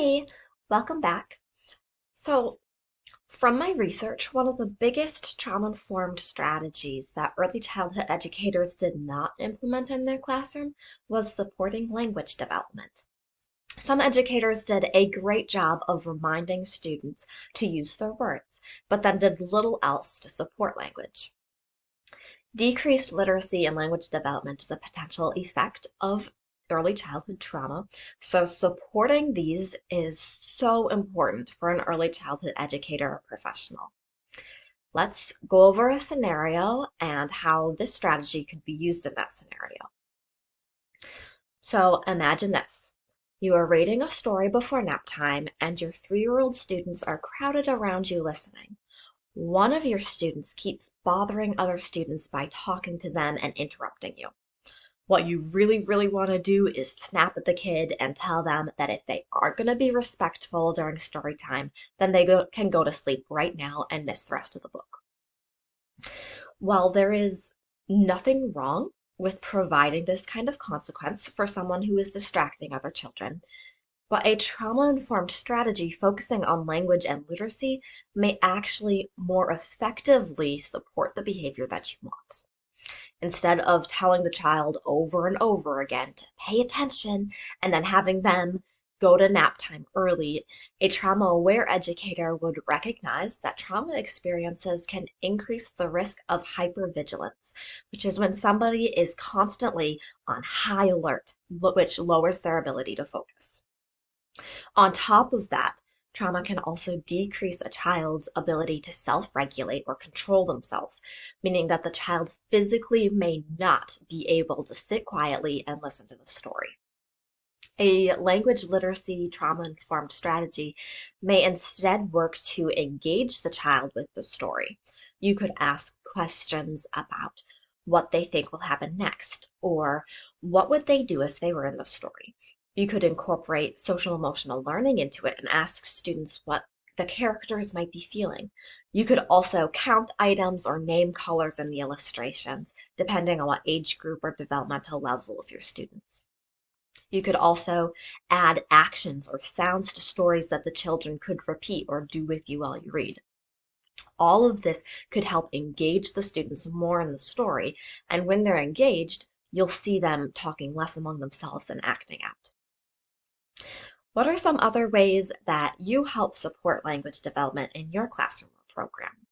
Hey, welcome back. So, from my research, one of the biggest trauma-informed strategies that early childhood educators did not implement in their classroom was supporting language development. Some educators did a great job of reminding students to use their words, but then did little else to support language. Decreased literacy and language development is a potential effect of early childhood trauma, so supporting these is so important for an early childhood educator or professional. Let's go over a scenario and how this strategy could be used in that scenario. So imagine this. You are reading a story before nap time, and your 3-year-old students are crowded around you listening. One of your students keeps bothering other students by talking to them and interrupting you. What you really want to do is snap at the kid and tell them that if they aren't going to be respectful during story time, then they can go to sleep right now and miss the rest of the book. While there is nothing wrong with providing this kind of consequence for someone who is distracting other children, but a trauma-informed strategy focusing on language and literacy may actually more effectively support the behavior that you want. Instead of telling the child over and over again to pay attention and then having them go to nap time early, a trauma-aware educator would recognize that trauma experiences can increase the risk of hypervigilance, which is when somebody is constantly on high alert, which lowers their ability to focus. On top of that, trauma can also decrease a child's ability to self-regulate or control themselves, meaning that the child physically may not be able to sit quietly and listen to the story. A language literacy trauma-informed strategy may instead work to engage the child with the story. You could ask questions about what they think will happen next, or what would they do if they were in the story. You could incorporate social emotional learning into it and ask students what the characters might be feeling. You could also count items or name colors in the illustrations, depending on what age group or developmental level of your students. You could also add actions or sounds to stories that the children could repeat or do with you while you read. All of this could help engage the students more in the story, and when they're engaged, you'll see them talking less among themselves and acting out. What are some other ways that you help support language development in your classroom or program?